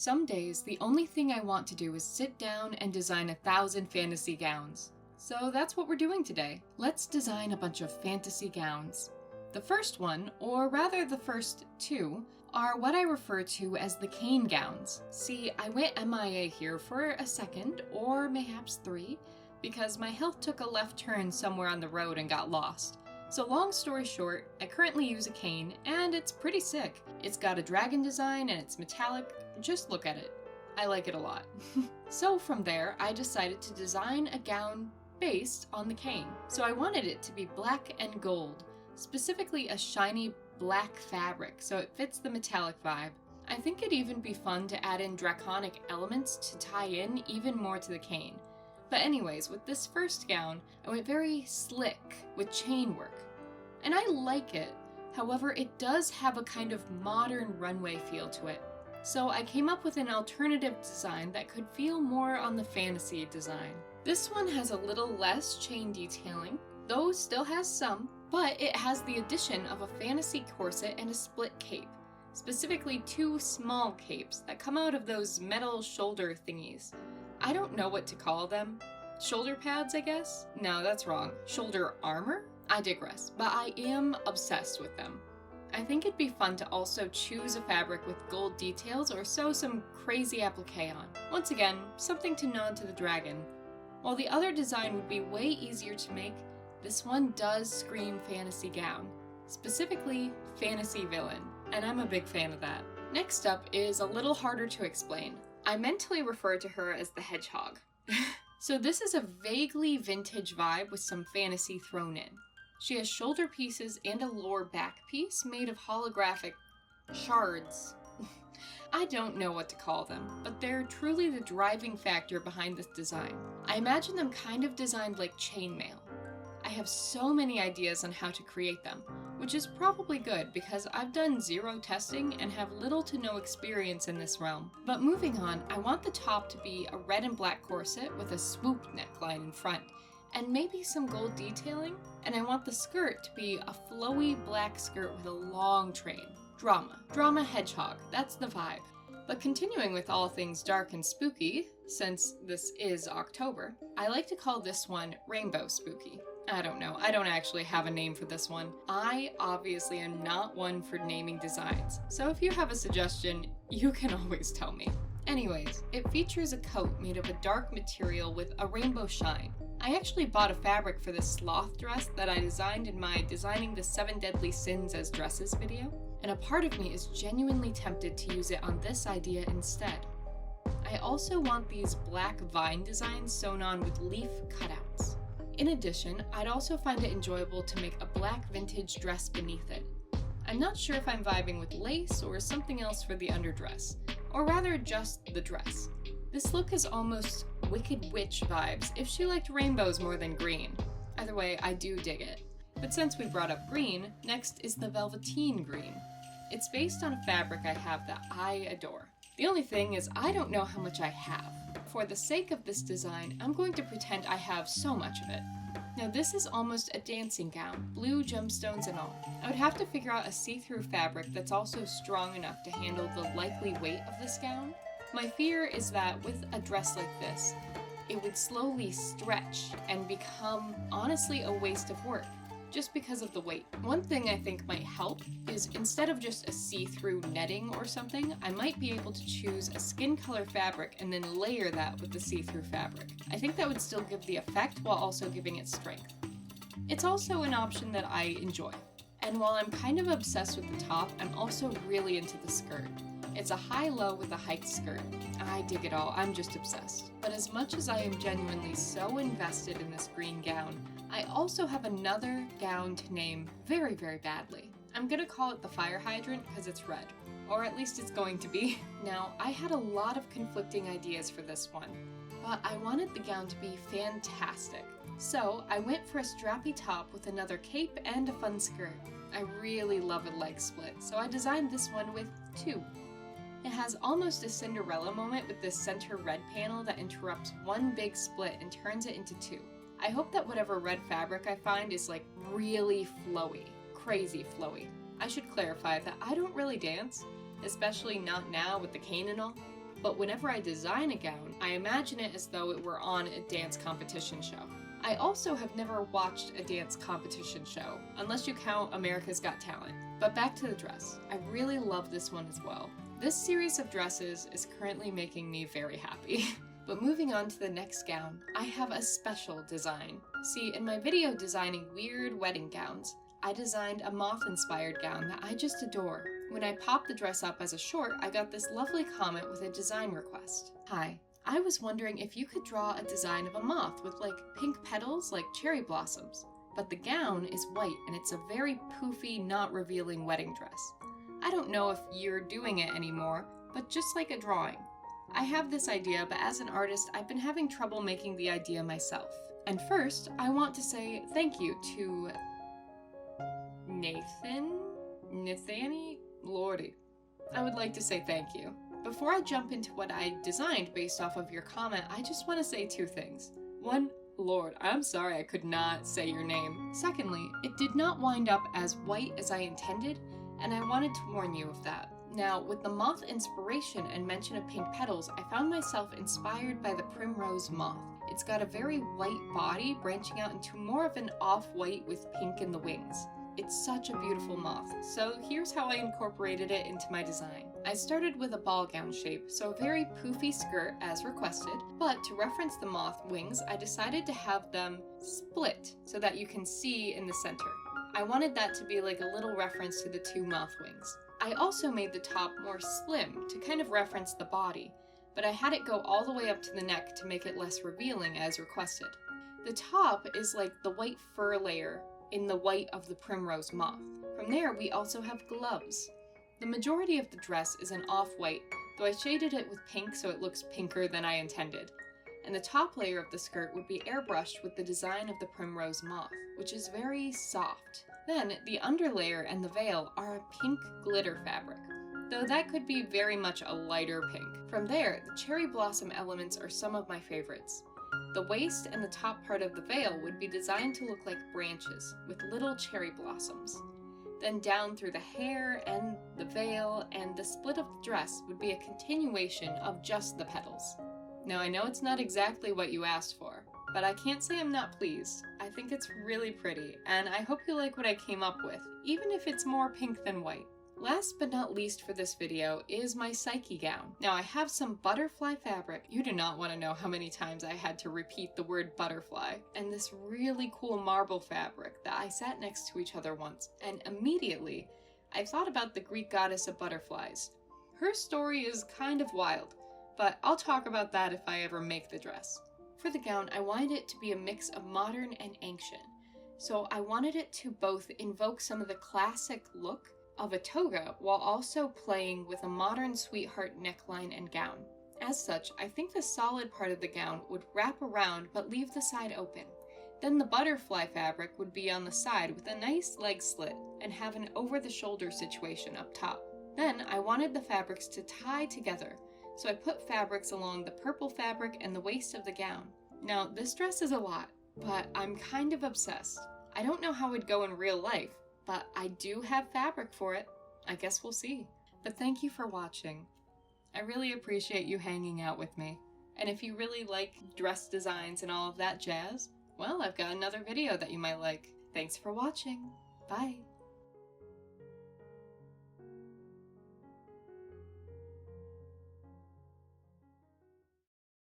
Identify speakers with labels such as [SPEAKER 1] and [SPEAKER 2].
[SPEAKER 1] Some days, the only thing I want to do is sit down and design 1,000 fantasy gowns. So that's what we're doing today. Let's design a bunch of fantasy gowns. The first one, or rather the first two, are what I refer to as the cane gowns. See, I went MIA here for a second, or mayhaps 3, because my health took a left turn somewhere on the road and got lost. So long story short, I currently use a cane, and it's pretty sick. It's got a dragon design and it's metallic. Just look at it. I like it a lot. So from there, I decided to design a gown based on the cane. So I wanted it to be black and gold, specifically a shiny black fabric, so it fits the metallic vibe. I think it'd even be fun to add in draconic elements to tie in even more to the cane. But anyways, with this first gown, I went very slick with chain work. And I like it. However, it does have a kind of modern runway feel to it. So I came up with an alternative design that could feel more on the fantasy design. This one has a little less chain detailing, though still has some, but it has the addition of a fantasy corset and a split cape. Specifically 2 small capes that come out of those metal shoulder thingies. I don't know what to call them. Shoulder pads, I guess? No, that's wrong. Shoulder armor? I digress, but I am obsessed with them. I think it'd be fun to also choose a fabric with gold details or sew some crazy applique on. Once again, something to nod to the dragon. While the other design would be way easier to make, this one does scream fantasy gown. Specifically, fantasy villain, and I'm a big fan of that. Next up is a little harder to explain. I mentally refer to her as the Hedgehog. So this is a vaguely vintage vibe with some fantasy thrown in. She has shoulder pieces and a lower back piece made of holographic shards. I don't know what to call them, but they're truly the driving factor behind this design. I imagine them kind of designed like chainmail. I have so many ideas on how to create them, which is probably good because I've done 0 testing and have little to no experience in this realm. But moving on, I want the top to be a red and black corset with a swoop neckline in front, and maybe some gold detailing, and I want the skirt to be a flowy black skirt with a long train. Drama hedgehog, that's the vibe. But continuing with all things dark and spooky, since this is October, I like to call this one rainbow spooky. I don't know, I don't actually have a name for this one. I obviously am not one for naming designs, so if you have a suggestion, you can always tell me. Anyways, it features a coat made of a dark material with a rainbow shine. I actually bought a fabric for this sloth dress that I designed in my Designing the 7 Deadly Sins as Dresses video, and a part of me is genuinely tempted to use it on this idea instead. I also want these black vine designs sewn on with leaf cutouts. In addition, I'd also find it enjoyable to make a black vintage dress beneath it. I'm not sure if I'm vibing with lace or something else for the underdress, or rather just the dress. This look is almost Wicked Witch vibes if she liked rainbows more than green. Either way, I do dig it. But since we brought up green, next is the Velveteen Green. It's based on a fabric I have that I adore. The only thing is I don't know how much I have. For the sake of this design, I'm going to pretend I have so much of it. Now this is almost a dancing gown, blue gemstones and all. I would have to figure out a see-through fabric that's also strong enough to handle the likely weight of this gown. My fear is that with a dress like this, it would slowly stretch and become, honestly, a waste of work, just because of the weight. One thing I think might help is instead of just a see-through netting or something, I might be able to choose a skin color fabric and then layer that with the see-through fabric. I think that would still give the effect while also giving it strength. It's also an option that I enjoy. And while I'm kind of obsessed with the top, I'm also really into the skirt. It's a high-low with a hiked skirt. I dig it all, I'm just obsessed. But as much as I am genuinely so invested in this green gown, I also have another gown to name very, very badly. I'm gonna call it the Fire Hydrant because it's red. Or at least it's going to be. Now, I had a lot of conflicting ideas for this one, but I wanted the gown to be fantastic. So I went for a strappy top with another cape and a fun skirt. I really love a leg split, so I designed this one with 2. It has almost a Cinderella moment with this center red panel that interrupts one big split and turns it into 2. I hope that whatever red fabric I find is like really flowy, crazy flowy. I should clarify that I don't really dance, especially not now with the cane and all. but whenever I design a gown, I imagine it as though it were on a dance competition show. I also have never watched a dance competition show, unless you count America's Got Talent. But back to the dress. I really love this one as well. This series of dresses is currently making me very happy. But moving on to the next gown, I have a special design. See, in my video designing weird wedding gowns, I designed a moth-inspired gown that I just adore. When I popped the dress up as a short, I got this lovely comment with a design request. Hi, I was wondering if you could draw a design of a moth with like pink petals like cherry blossoms. But the gown is white and it's a very poofy, not revealing wedding dress. I don't know if you're doing it anymore, but just like a drawing. I have this idea, but as an artist, I've been having trouble making the idea myself. And first, I want to say thank you to Nathani? Lordy. I would like to say thank you. Before I jump into what I designed based off of your comment, I just want to say two things. One, Lord, I'm sorry I could not say your name. Secondly, it did not wind up as white as I intended, and I wanted to warn you of that. Now, with the moth inspiration and mention of pink petals, I found myself inspired by the Primrose Moth. It's got a very white body branching out into more of an off-white with pink in the wings. It's such a beautiful moth, so here's how I incorporated it into my design. I started with a ball gown shape, so a very poofy skirt as requested, but to reference the moth wings, I decided to have them split so that you can see in the center. I wanted that to be like a little reference to the two moth wings. I also made the top more slim to kind of reference the body, but I had it go all the way up to the neck to make it less revealing as requested. The top is like the white fur layer in the white of the Primrose Moth. From there, we also have gloves. The majority of the dress is an off-white, though I shaded it with pink so it looks pinker than I intended. And the top layer of the skirt would be airbrushed with the design of the Primrose Moth, which is very soft. Then, the underlayer and the veil are a pink glitter fabric, though that could be very much a lighter pink. From there, the cherry blossom elements are some of my favorites. The waist and the top part of the veil would be designed to look like branches, with little cherry blossoms. Then down through the hair and the veil and the split of the dress would be a continuation of just the petals. Now I know it's not exactly what you asked for, but I can't say I'm not pleased. I think it's really pretty, and I hope you like what I came up with, even if it's more pink than white. Last but not least for this video is my Psyche Gown. Now I have some butterfly fabric. You do not want to know how many times I had to repeat the word butterfly. And this really cool marble fabric that I sat next to each other once, and immediately I thought about the Greek goddess of butterflies. Her story is kind of wild, but I'll talk about that if I ever make the dress. For the gown, I wanted it to be a mix of modern and ancient. So I wanted it to both invoke some of the classic look of a toga while also playing with a modern sweetheart neckline and gown. As such, I think the solid part of the gown would wrap around but leave the side open. Then the butterfly fabric would be on the side with a nice leg slit and have an over-the-shoulder situation up top. Then I wanted the fabrics to tie together, so I put fabrics along the purple fabric and the waist of the gown. Now, this dress is a lot, but I'm kind of obsessed. I don't know how it would go in real life, but I do have fabric for it. I guess we'll see. But thank you for watching. I really appreciate you hanging out with me. And if you really like dress designs and all of that jazz, well, I've got another video that you might like. Thanks for watching. Bye.